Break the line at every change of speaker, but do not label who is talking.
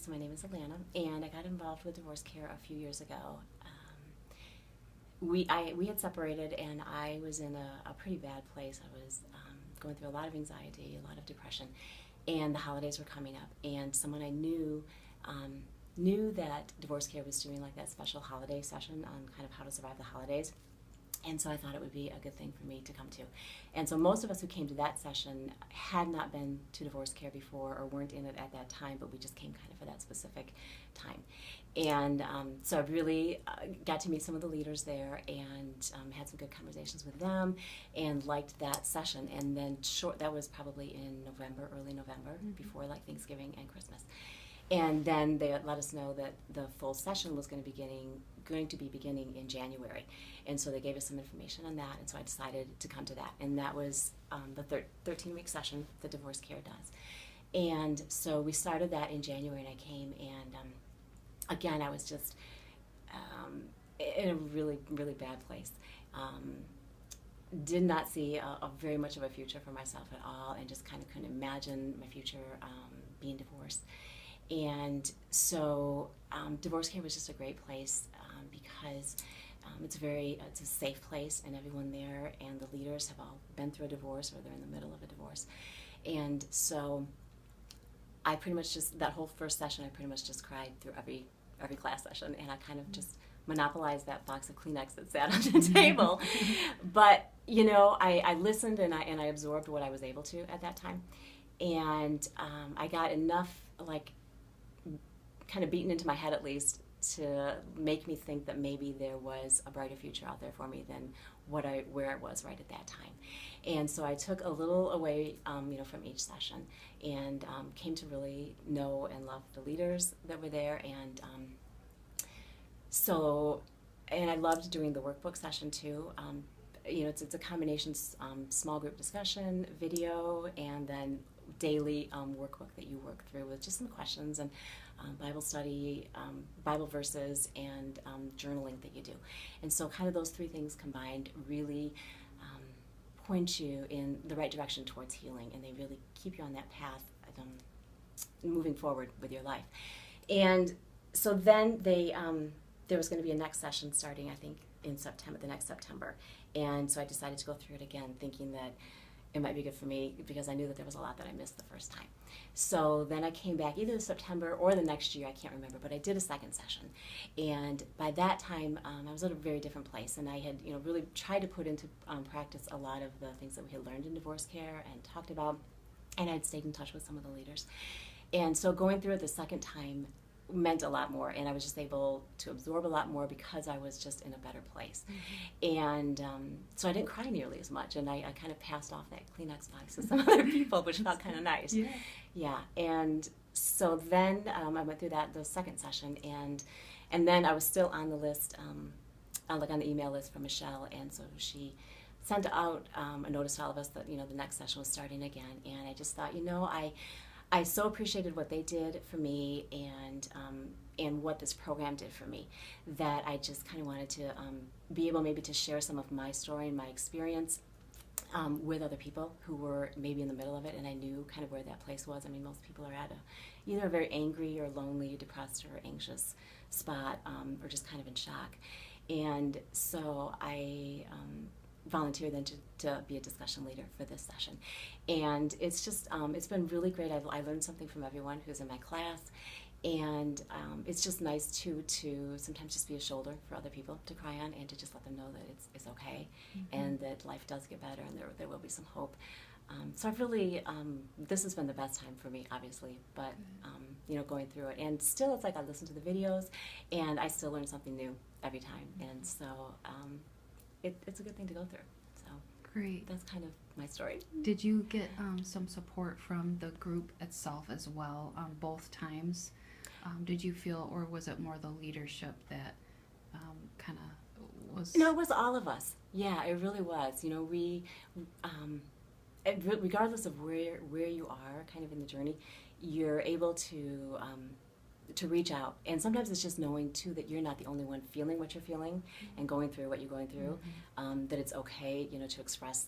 my name is Alana, and I got involved with divorce care a few years ago. We had separated, and I was in a pretty bad place. I was going through a lot of anxiety, a lot of depression, and the holidays were coming up. And someone I knew knew that divorce care was doing like that special holiday session on kind of how to survive the holidays. And so I thought it would be a good thing for me to come to. And so most of us who came to that session had not been to divorce care before or weren't in it at that time, but we just came kind of for that specific time. And so I really got to meet some of the leaders there and had some good conversations with them and liked that session. And then that was probably in November, early November, before like Thanksgiving and Christmas. And then they let us know that the full session was going to be beginning in January. And so they gave us some information on that, and so I decided to come to that. And that was the 13-week session that divorce care does. And so we started that in January, and I came, and again, I was just in a really, really bad place. Did not see a very much of a future for myself at all, and just kind of couldn't imagine my future being divorced. And so divorce care was just a great place because it's a safe place, and everyone there and the leaders have all been through a divorce or they're in the middle of a divorce. And so I pretty much that whole first session, I pretty much just cried through every class session, and I kind of just monopolized that box of Kleenex that sat on the table. But, I listened and I absorbed what I was able to at that time. And I got enough, kind of beaten into my head at least, to make me think that maybe there was a brighter future out there for me than where I was right at that time. And so I took a little away, from each session, and came to really know and love the leaders that were there. And and I loved doing the workbook session too. It's a combination, small group discussion, video, and then daily workbook that you work through with just some questions and Bible study, Bible verses, and journaling that you do. And so kind of those three things combined really point you in the right direction towards healing, and they really keep you on that path moving forward with your life. And so then there was going to be a next session starting, I think, in September, the next September. And so I decided to go through it again, thinking that it might be good for me because I knew that there was a lot that I missed the first time. So then I came back either September or the next year, I can't remember, but I did a second session. And by that time, I was at a very different place, and I had really tried to put into practice a lot of the things that we had learned in divorce care and talked about, and I'd stayed in touch with some of the leaders. And so going through it the second time meant a lot more, and I was just able to absorb a lot more because I was just in a better place. And so I didn't cry nearly as much, and I kind of passed off that Kleenex box to some other people, which felt kind of nice. Yeah. And so then I went through the second session, and then I was still on the list, on the email list for Michelle, and so she sent out a notice to all of us that the next session was starting again. And I just thought, I so appreciated what they did for me and what this program did for me, that I just kind of wanted to be able maybe to share some of my story and my experience with other people who were maybe in the middle of it, and I knew kind of where that place was. I mean, most people are at either a very angry or lonely, depressed or anxious spot, or just kind of in shock. And so I volunteered then to be a discussion leader for this session. And it's just, it's been really great. I learned something from everyone who's in my class, and it's just nice to sometimes just be a shoulder for other people to cry on, and to just let them know that it's okay, and that life does get better, and there will be some hope. So I've really, this has been the best time for me, obviously, but going through it, and still it's like I listen to the videos, and I still learn something new every time, and so it's a good thing to go through. So
great.
That's kind of my story.
Did you get some support from the group itself as well both times? Did you feel, or was it more the leadership that kind of was?
No, it was all of us. Yeah, it really was. We, regardless of where you are kind of in the journey, you're able to reach out. And sometimes it's just knowing too that you're not the only one feeling what you're feeling and going through what you're going through, that it's okay, to express